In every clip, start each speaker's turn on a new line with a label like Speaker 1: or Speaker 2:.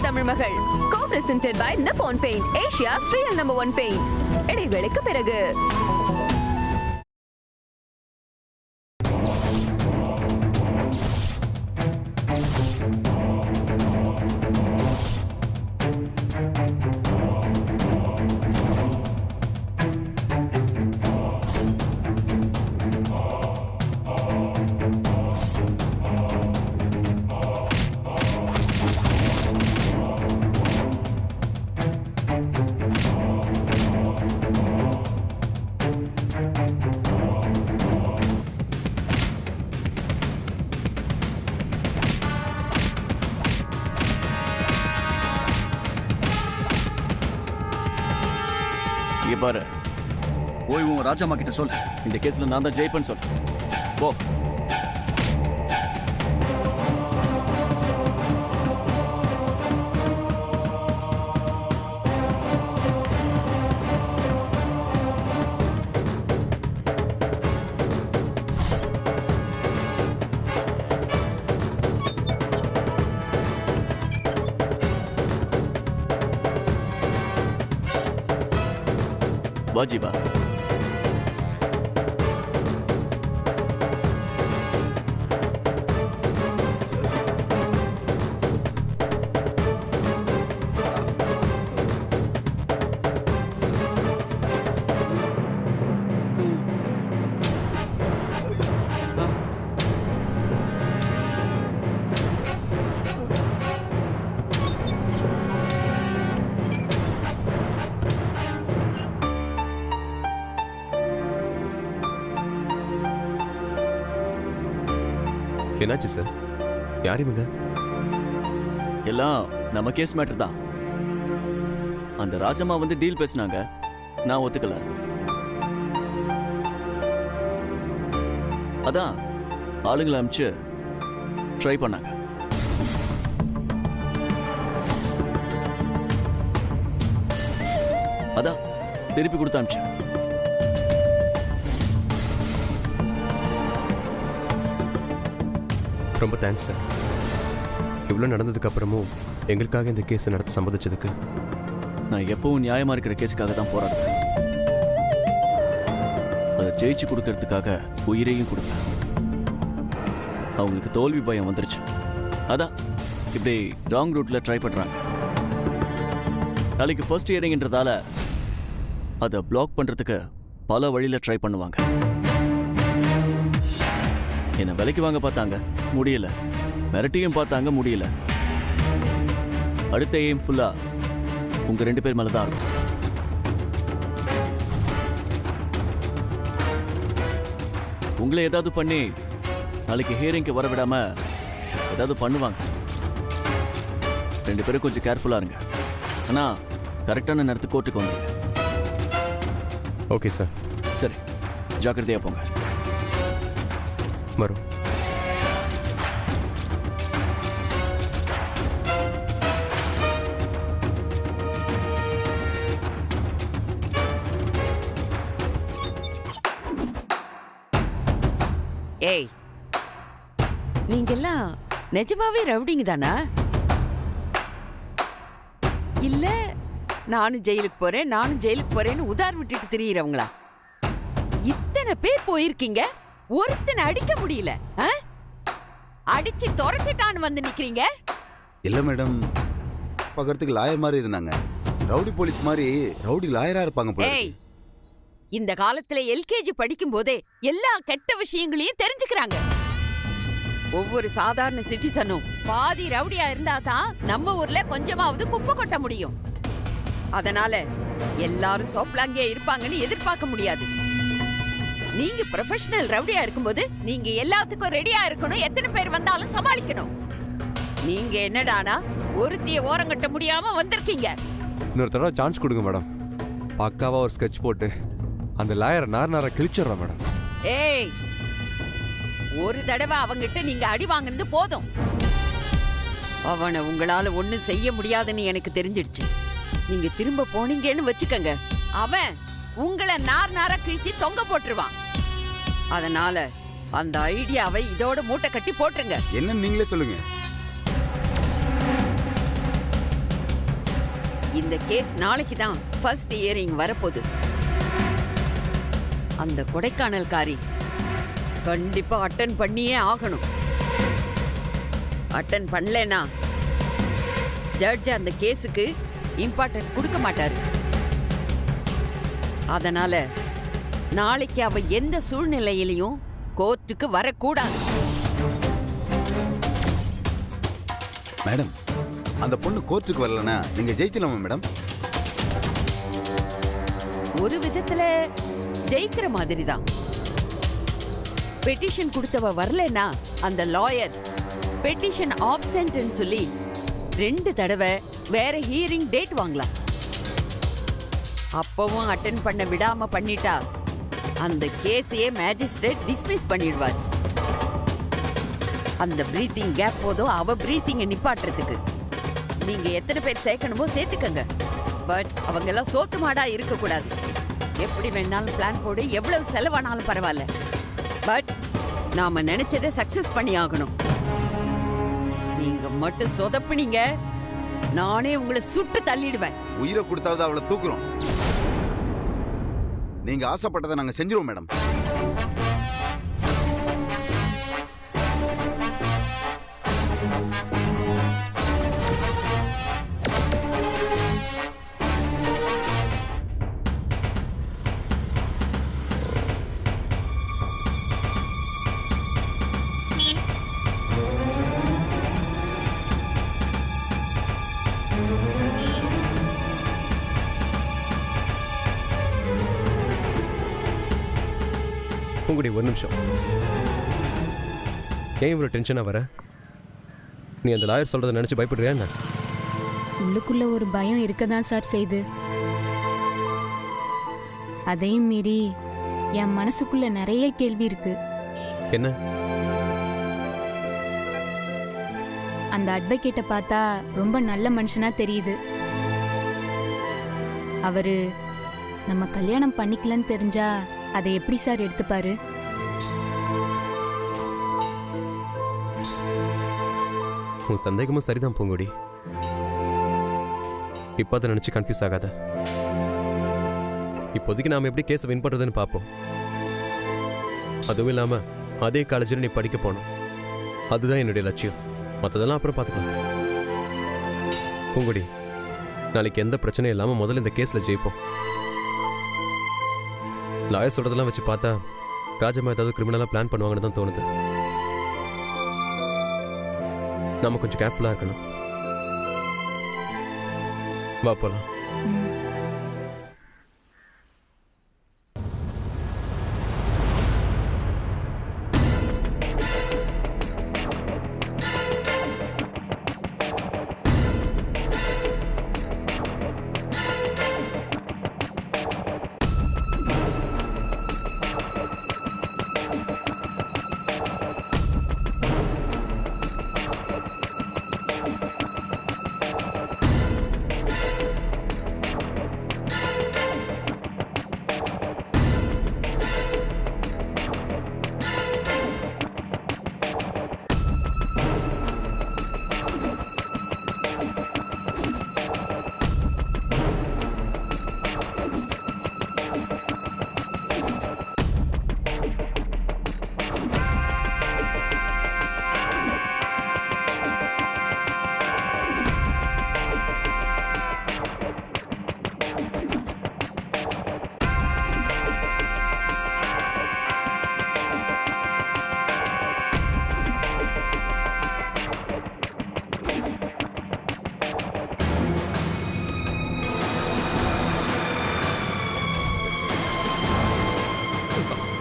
Speaker 1: தமிழ் மகள். Co-presented by Nippon Paint, Asia's real #1 paint. இடைவேளைக்கு பிறகு
Speaker 2: பாரு, போய் உன் ராஜாமா கிட்ட சொல்லு, இந்த கேஸ்ல நான் தான் ஜெயிப்பேன்னு சொல்லு. போ. வா ஜீவா.
Speaker 3: என்னாச்சு சார்? யார் இவங்க?
Speaker 2: எல்லாம் நம்ம கேஸ் மேட்டர் தான். அந்த ராஜம்மா வந்து டீல் பேசினாங்க, நான் ஒத்துக்கல. அதான் ஆளுங்களை அனுப்பிச்சு ட்ரை பண்ணாங்க. அதான் திருப்பி கொடுத்து அனுப்பிச்சேன்.
Speaker 3: ரொம்ப தேங்க்ஸ் சார். இவ்வளோ நடந்ததுக்கு அப்புறமும் எங்களுக்காக இந்த கேஸை நடத்த சம்மதிச்சதுக்கு.
Speaker 2: நான் எப்பவும் நியாயமா இருக்கிற கேஸுக்காக தான் போராடுறேன். அதை ஜெயிச்சு கொடுக்கறதுக்காக உயிரையும் கொடுப்பேன். அவங்களுக்கு தோல்வி பயம் வந்துருச்சு, அதான் இப்படி ராங் ரூட்ல ட்ரை பண்றாங்க. நாளைக்கு ஃபர்ஸ்ட் இயரிங்ன்றதால அதை பிளாக் பண்றதுக்கு பல வழியில ட்ரை பண்ணுவாங்க. என்ன விலைக்கு வாங்க பார்த்தாங்க, முடியல. மிரட்டியும் பார்த்தாங்க, முடியல. அடுத்த எய்ம் ஃபுல்லா உங்க 2 பேர் மேல தான் இருக்கும். உங்களை ஏதாவது பண்ணி நாளைக்கு ஹியரிங்க்கு வர விடாம ஏதாவது பண்ணுவாங்க. 2 பேரும் கொஞ்சம் கேர்ஃபுல்லா இருங்க. ஆனா கரெக்டான நேரத்துக்கு கோர்ட்டுக்கு வந்துருங்க.
Speaker 3: Okay sir.
Speaker 2: சரி, ஜாக்கிரதையா போங்க.
Speaker 3: வரும்.
Speaker 4: ஏய், நீங்கெல்லாம் நிஜமாவே ரவுடிங்க தானா? இல்ல நானும் ஜெயிலுக்கு போறேன்னு உதார் விட்டுட்டு திரியிறவங்களா? இத்தனை பேர் போயிருக்கீங்க, ஒருத்தனை அடிக்க முடியல. அடிச்சு துரத்திட்டான்னு வந்து நிக்கிறீங்க.
Speaker 5: இல்ல மேடம், பக்கத்துக்கு லாயர் மாதிரி இருந்தாங்க. ரவுடி போலீஸ் மாதிரி ரவுடி லாயரா இருப்பாங்க போல.
Speaker 4: ஏய், இந்த காலத்துல எல்கேஜி படிக்கும் போதே எல்லா கெட்ட விஷயங்களையும் தெரிஞ்சுக்கிறாங்க. ஒவ்வொரு சாதாரண சிட்டிசனும் பாதி ரவுடியா இருந்தா தான் நம்ம ஊர்ல கொஞ்சமாவது குப்பை கொட்ட முடியும். அதனால எல்லாரும் சோப்லாங்கியா இருப்பாங்கன்னு எதிர்பார்க்க முடியாது. நீங்க ப்ரொஃபஷனல் ரவுடியா இருக்கும்போது நீங்க எல்லாத்துக்கும் ரெடியா இருக்கணும். எத்தனை பேர் வந்தாலும் சமாளிக்கணும். நீங்க என்னடானா ஒருத்திய ஓரங்கட்ட முடியாம வந்திருக்கீங்க.
Speaker 6: இன்னொரு தடவை சான்ஸ் கொடுங்க மேடம். பக்காவா ஒரு ஸ்கெட்ச் போட்டு அந்த லாயரை நார கிழிச்சிடுறோம் மேடம்.
Speaker 4: ஏய், ஒரு தடவை அவங்கிட்ட நீங்க அடி வாங்கினது போதும். அவனை உங்களால ஒண்ணும் செய்ய முடியாதுன்னு எனக்கு தெரிஞ்சிடுச்சு. நீங்க திரும்ப போனீங்கன்னு வச்சுக்கங்க, அவன் உங்களை நாரா கிழிச்சு தொங்க போட்டுருவான். அதனால அந்த ஐடியாவை இதோட மூட்டை கட்டி போட்டுருங்க.
Speaker 5: என்ன நீங்களே சொல்லுங்க.
Speaker 4: இந்த கேஸ் நாளைக்கு தான் ஃபர்ஸ்ட் ஹியரிங் வரப்போகுது. அந்த கொடைக்கானல்காரி கண்டிப்பா அட்டன் பண்ணியே ஆகணும். அட்டன் பண்ணலனா ஜட்ஜ் அந்த கேஸுக்கு இம்பார்ட்டன்ட் கொடுக்க மாட்டாரு. அதனால நாளைக்கு அவ எந்த சூழ்நிலையிலையும் கோர்ட்டுக்கு வரக்கூடாது.
Speaker 5: மேடம், அந்த பொண்ணு கோர்ட்டுக்கு வரலனா நீங்க ஜெயிச்சலாமா மேடம்?
Speaker 4: ஒரு விதத்துல ஜெயிக்கிற மாதிரி தான். பெட்டிஷன் கொடுத்தவ வரலனா அந்த லாயர் பெட்டிஷன் ஆப்சென்ட்னு சொல்லி 2 தடவை வேற ஹியரிங் டேட் வாங்கலாம். அப்பவும் அட்டென்ட் பண்ண விடாம பண்ணிட்டா அந்த கேஸையே மேஜிஸ்ட்ரேட் டிஸ்மிஸ் பண்ணிடுவார். அந்த பிரீத்திங் கேப் போதும் அவ பிரீத்திங்கை நிப்பாட்டுறதுக்கு. நீங்க எத்தனை பேர் சேர்க்கணுமோ சேர்த்துக்கங்க. பட் அவங்க எல்லாம் சோத்து மாடா இருக்க கூடாது. எப்படி வேணாலும் பிளான் போடு, எவ்வளவு செலவானாலும் பரவாயில்ல. பட் நாம நினைச்சதை சக்சஸ் பண்ணி ஆகணும். நீங்க மட்டும் சொதப்புனீங்க, நானே உங்களை சுட்டு தள்ளிடுவேன்.
Speaker 5: உயிரை கொடுத்தாவது அவளை தூக்குறோம். நீங்க ஆசைப்பட்டதை நாங்க செஞ்சிருவோம் மேடம்.
Speaker 3: பூங்குடி, ஒரு நிமிஷம். ஏன் இவ்வளோ டென்ஷனாக வர? நீ அந்த லாயர் சொல்கிறத நினச்சி பயப்படுறியா என்ன?
Speaker 7: உள்ளுக்குள்ள ஒரு பயம் இருக்கதான் சார் செய்து. அதையும் மீறி என் மனசுக்குள்ள நிறைய கேள்வி இருக்கு.
Speaker 3: என்ன?
Speaker 7: அந்த அட்வொகேட்டை பார்த்தா ரொம்ப நல்ல மனுஷனா தெரியுது. அவரு நம்ம கல்யாணம் பண்ணிக்கலன்னு தெரிஞ்சா அதை எப்படி சார் எடுத்துப்பாரு?
Speaker 3: உன் சந்தேகமும் சரிதான் பூங்குடி. இப்போ அதை நினச்சி கன்ஃபியூஸ் ஆகாத. இப்போதைக்கு நாம் எப்படி கேஸை வின் பண்ணுறதுன்னு பார்ப்போம். அதுவும் இல்லாமல் அதே காலேஜில் நீ படிக்க போகணும். அதுதான் என்னுடைய லட்சியம். மற்றதெல்லாம் அப்புறம் பார்த்துக்கலாம். பூங்குடி, நாளைக்கு எந்த பிரச்சனையும் இல்லாமல் முதல்ல இந்த கேஸில் ஜெயிப்போம். லாயர் சொல்கிறதெல்லாம் வச்சு பார்த்தா ராஜம்மா ஏதாவது கிரிமினலாக பிளான் பண்ணுவாங்கன்னு தான் தோணுது. நம்ம கொஞ்சம் கேர்ஃபுல்லாக இருக்கணும். வா போலாம்.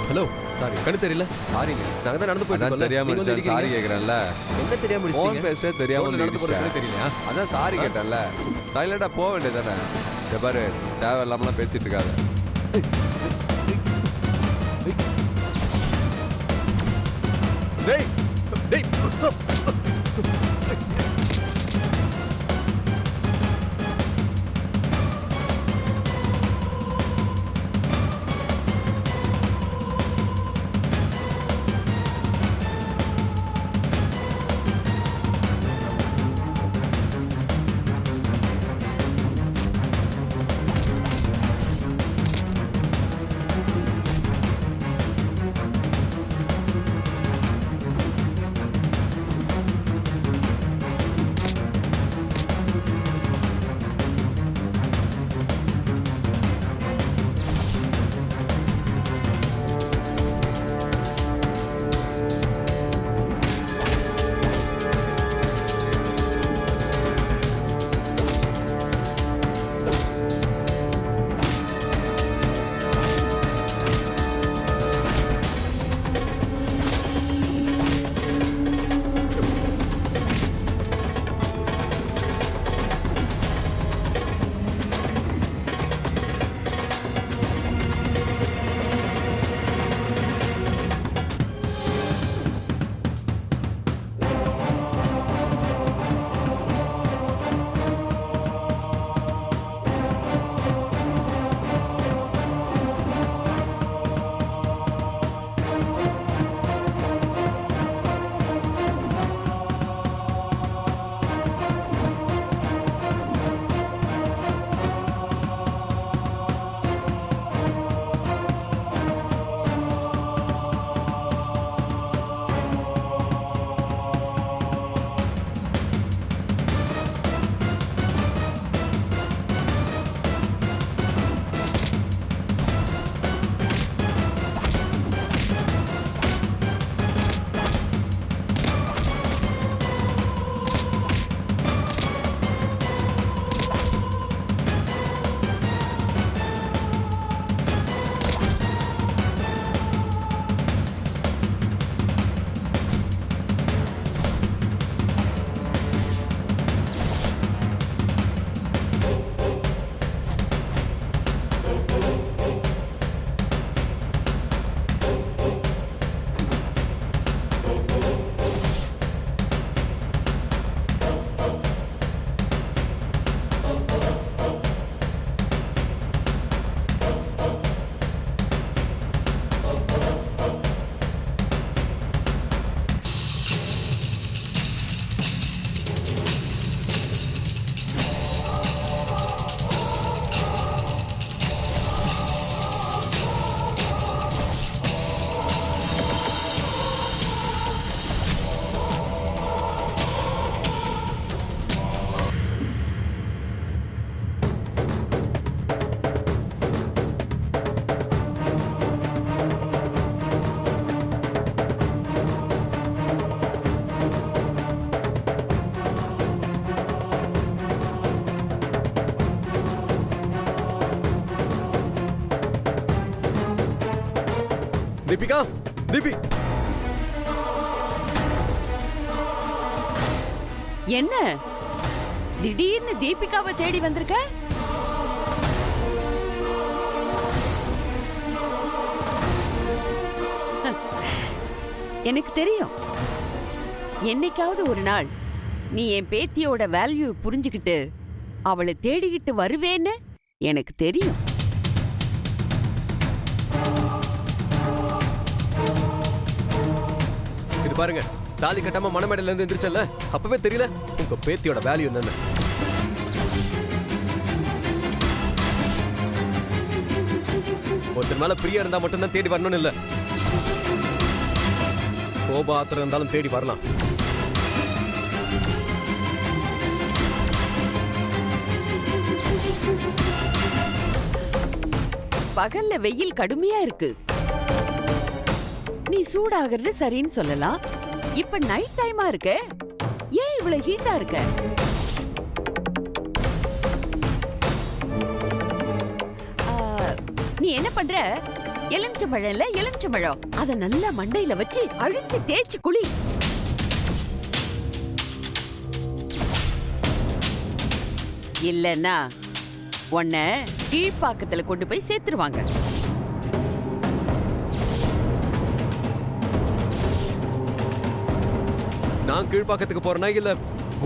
Speaker 3: ஹலோ, சாரி, கண்ணு தெரியல.
Speaker 6: சாரிங்க,
Speaker 3: நாங்கள் தான் நடந்து போயிட்டு
Speaker 6: அதான்
Speaker 3: இருக்கோம்ல.
Speaker 6: தெரியாம
Speaker 3: நீங்க வந்து
Speaker 6: இருந்துச்சு. சாரி
Speaker 3: இடிக்கிறீங்க.
Speaker 6: கேட்குறேன்ல.
Speaker 3: என்ன தெரியாம
Speaker 6: ஃபோன்
Speaker 3: இடிச்சிட்டீங்க?
Speaker 6: பேச தெரியாம
Speaker 3: ரோட்ல நடந்து போறது
Speaker 6: இடிச்சிட்டேன்.
Speaker 3: தெரியலையா?
Speaker 6: அதான் சாரி கேட்டேன்ல. சைலண்டா போக வேண்டியதானே. இந்த பாரு, தேவையில்லாமலாம் பேசிட்டு இருக்காத.
Speaker 3: டேய் டேய் தீபிகா, தீபி.
Speaker 4: என்ன திடீர்னு தீபிகாவை தேடி வந்திருக்க? எனக்கு தெரியும், என்னைக்காவது ஒரு நாள் நீ என் பேத்தியோட வேல்யூ புரிஞ்சுக்கிட்டு அவளை தேடிக்கிட்டு வருவேன்னு எனக்கு தெரியும்.
Speaker 3: இது பாருங்க, தாலி கட்டாம மணமேடையில இருந்து எந்திரிச்சல, அப்பவே தெரியல உங்க பேத்தியோட வேல்யூ என்னன்னு. ஒருத்தர் மேல பிரியா இருந்தா மட்டும்தான் தேடி வரணும்னு இல்ல, கோபம் ஆத்திரம் இருந்தாலும் தேடி வரலாம்.
Speaker 4: பகல்ல வெயில் கடுமையா இருக்கு, நீ சூடாகிறது சரின்னு சொல்லலாம். இப்ப நைட் டைமா இருக்க, ஏன் இவ்வளவு ஹீட்டா இருக்க? நீ என்ன பண்ற? எலுமிச்சம்பழம் இல்ல, எலுமிச்சம்பழம் அத நல்லா மண்டையில வச்சு அழுத்தி தேய்ச்சி குளி. இல்லன்னா உன்னை கீழ்ப்பாக்கத்துல கொண்டு போய் சேர்த்துருவாங்க.
Speaker 3: நான் கீழ்பாக்கத்துக்கு போறேனா இல்ல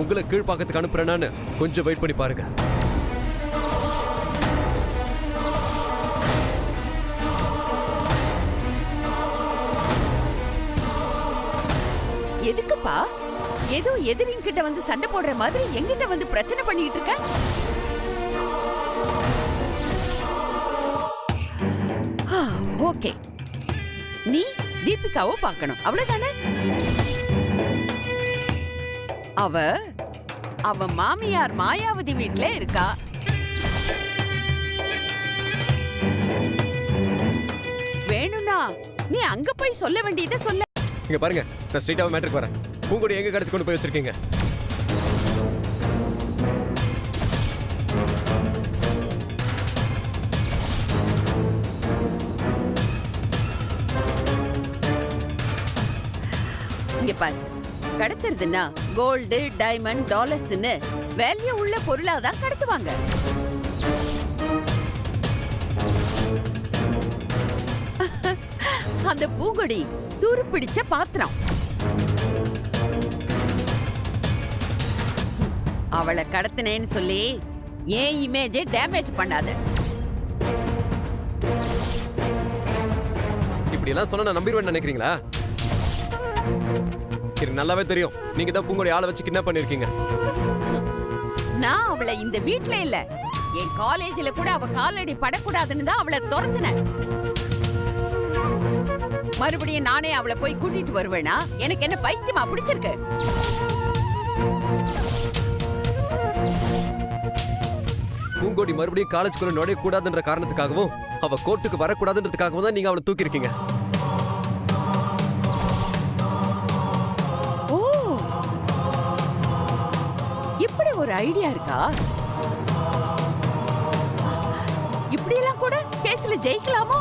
Speaker 3: உங்களை கீழ்பாக்கத்துக்கு அனுப்புறேனான்னு கொஞ்சம் வெயிட் பண்ணி பாருங்க.
Speaker 4: எதுக்குப்பா ஏதோ எதிரின் கிட்ட வந்து சண்டை போடுற மாதிரி எங்கிட்ட வந்து பிரச்சனை பண்ணிட்டு இருக்க? ஓகே, நீ தீபிகாவை பார்க்கணும், அவ்வளவுதானே? அவ மாமியார் மாயாவதி வீட்ல இருக்கா. வேணும்னா நீ அங்க போய் சொல்ல வேண்டியதை சொல்ல.
Speaker 3: இங்க பாருங்க, நான் ஸ்ட்ரைட்டாவே மேட்டருக்கு வரேன். பூங்கொடி எங்க கடத்தி கொண்டு போய் வச்சிருக்கீங்க?
Speaker 4: இங்க பாரு, கடத்துறதுன்னா கோல்டு, டைமண்ட், டாலர்ஸ்னு வேல்யூ உள்ள பொருளாதான் கடத்துவாங்க. அந்த பூங்கொடி துரு பிடிச்ச பாத்திரம். அவளை கடத்தினேன்னு சொல்லி ஏன் இமேஜை டேமேஜ் பண்ணாத.
Speaker 3: இப்படி எல்லாம் சொன்னா நான் நம்பிடுவேன்னு நினைக்கிறீங்களா? எனக்கு நல்லாவே தெரியும், நீங்க தான் பூங்கொடி ஆளை வச்சு கிட்னாப் பண்ணிருக்கீங்க.
Speaker 4: நான் அவளை இந்த வீட்ல இல்ல, என் காலேஜ்ல கூட அவ காலடி படக்கூடாதுன்னு தான் அவளை துரத்துனேன். மறுபடியும் நானே அவளை போய் கூட்டிட்டு வருவேனா? எனக்கு என்ன பைத்தியமா பிடிச்சிருக்கு?
Speaker 3: பூங்கொடி மறுபடியும் காலேஜ்குள்ள நுழைய கூடாதுன்ற காரணத்துக்காகவும் அவ கோர்ட்டுக்கு வரக்கூடாதுன்றதுக்காகவும் தான் நீங்க அவளை தூக்கி இருக்கீங்க.
Speaker 4: ஓ, இப்படி ஒரு ஐடியா இருக்கா? இப்படி எல்லாம் கூட கேஸ்ல ஜெயிக்கலாமோ?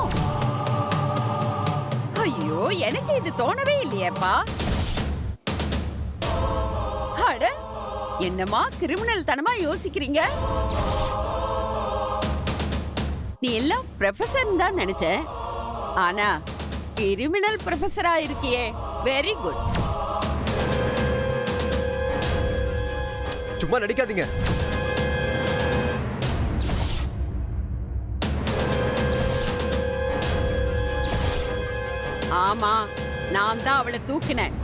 Speaker 4: ஐயோ, எனக்கு இது தோணவே இல்லையேப்பா. அட, என்னமா கிரிமினல் தனமா யோசிக்கிறீங்க? நீ எல்லாம் ப்ரொஃபசர் தான் நினைச்சேன், ஆனா கிரிமினல் ப்ரொஃபசரா இருக்கியே, வெரி குட்.
Speaker 3: சும்மா நடிக்காதீங்க.
Speaker 4: ஆமா, நான் தான் அவளை தூக்கினேன்.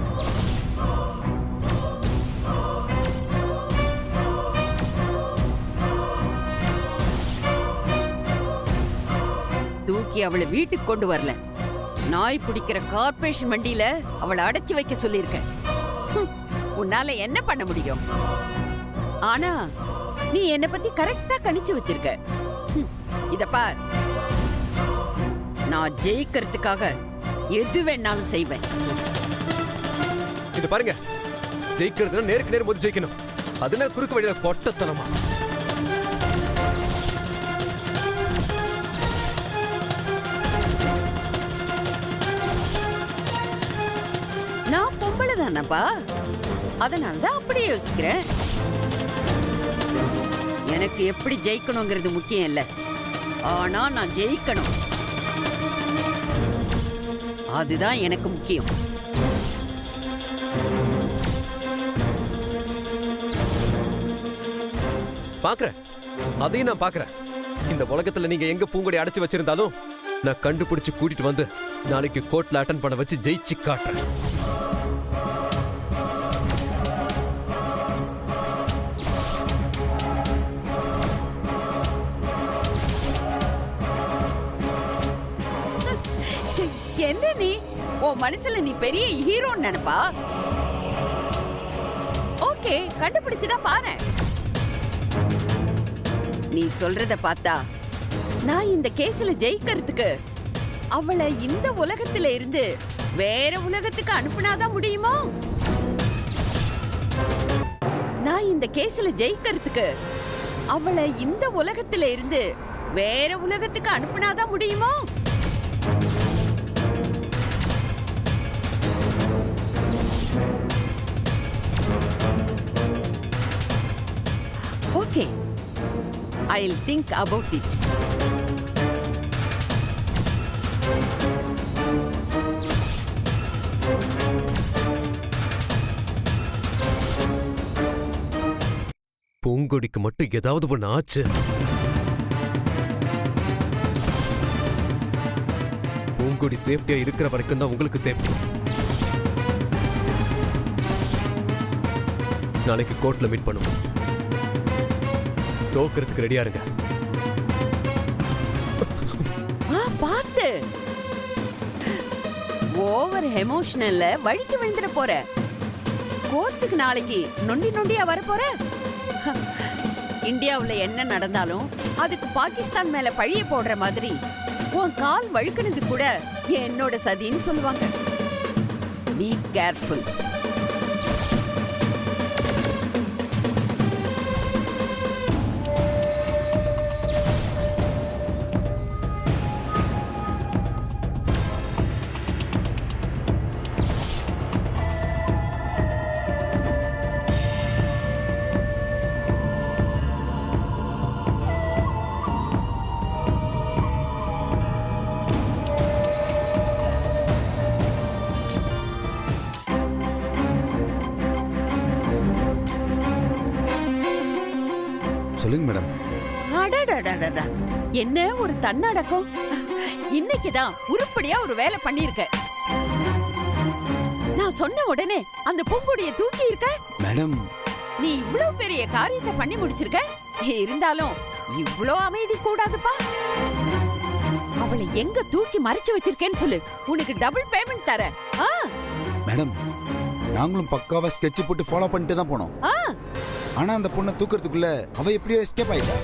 Speaker 4: தூக்கி அவளை வீட்டுக்கு கொண்டு வரல, நாய் பிடிக்கிற கார்ப்பரேஷன் வண்டியில அவளை அடைச்சு வைக்க சொல்லியிருக்கேன். உன்னால என்ன பண்ண முடியும்? ஆனா நீ என்ன பத்தி கரெக்டா கணிச்சு வச்சிருக்க. இத பார், நான் ஜெயிக்கிறதுக்காக எது வேணாலும் செய்வேன்.
Speaker 3: இது பாருங்க, ஜெயிக்கிறதுனா நேருக்கு நேர் மோதி ஜெயிக்கணும். அதுனா குறுக்கு வழியில பொட்டத்தனமா.
Speaker 4: நான் பொம்பளை தானப்பா, அதனாலதான் அப்படியே யோசிக்கிறேன். எனக்கு எப்படி ஜெயிக்கணுங்கிறது முக்கியம் இல்ல, ஆனா நான் ஜெயிக்கணும், அதுதான் எனக்கு முக்கியம்.
Speaker 3: பாக்குறேன், அதையும் நான் பாக்குறேன். இந்த உலகத்துல நீங்க எங்க பூங்கொடி அடைச்சு வச்சிருந்தாலும் நான் கண்டுபிடிச்சு கூட்டிட்டு வந்து நாளைக்கு கோர்ட்ல அட்டன் பண்ண வச்சு ஜெயிச்சு காட்டுறேன்.
Speaker 4: என்ன நீ உன் மனசுல நீ பெரிய ஹீரோன்னு நினைப்பா? ஓகே, கண்டுபிடிச்சுதான் பாரு. நீ சொல்றத பார்த்தா நான் இந்த கேஸ்ல ஜெயிக்கிறதுக்கு அவளை இந்த உலகத்துல இருந்து வேற உலகத்துக்கு அனுப்புனாதான் முடியுமோ? நான் இந்த கேஸ்ல ஜெயிக்கிறதுக்கு அவளை இந்த உலகத்துல இருந்து வேற உலகத்துக்கு அனுப்புனாதான் முடியுமோ? Okay, I'll think about it.
Speaker 3: பூங்கொடிக்கு மட்டும் ஏதாவது ஒண்ணு ஆச்சு, பூங்கொடி சேஃப்டியா இருக்கிற வரைக்கும் தான் உங்களுக்கு சேஃப்டி. நாளைக்கு கோர்ட்ல மீட் பண்ணுவோம். தோக்கிறதுக்கு ரெடியா இருங்க.
Speaker 4: பாத்து ஓவர் எமோஷனல்ல வழிக்கு விழுந்துட போற. கோர்ட்டுக்கு நாளைக்கு நொண்டி நொண்டியா வர போற. இந்தியாவுல என்ன நடந்தாலும் அதுக்கு பாகிஸ்தான் மேல பழிய போடுற மாதிரி உன் கால் வழுக்குனது கூட என்னோட சதின்னு சொல்லுவாங்க. Be careful.
Speaker 5: சொல்லுங்க மேடம்.
Speaker 4: அடடடடடா, என்ன ஒரு தன்னடக்கம். இன்னைக்குதான் உருப்படியா ஒரு வேலை பண்ணிருக்க. நான் சொன்ன உடனே அந்த பூங்கொடிய தூக்கி இருக்க.
Speaker 5: மேடம்,
Speaker 4: நீ இவ்வளவு பெரிய காரியத்தை பண்ணி முடிச்சிருக்க. இருந்தாலும் இவ்வளோ அமைதி கூடாதுப்பா. அவளை எங்க தூக்கி மறைச்சு வச்சிருக்கேன்னு சொல்லு, உனக்கு டபுள் பேமெண்ட் தர.
Speaker 5: மேடம், நாங்களும் பக்காவா ஸ்கெட்ச் போட்டு ஃபாலோ பண்ணிட்டு தான் போனோம். ஆனா அந்த பொண்ணை தூக்குறதுக்குள்ள அவ எப்படியோ எஸ்கேப் ஆயிட்டா.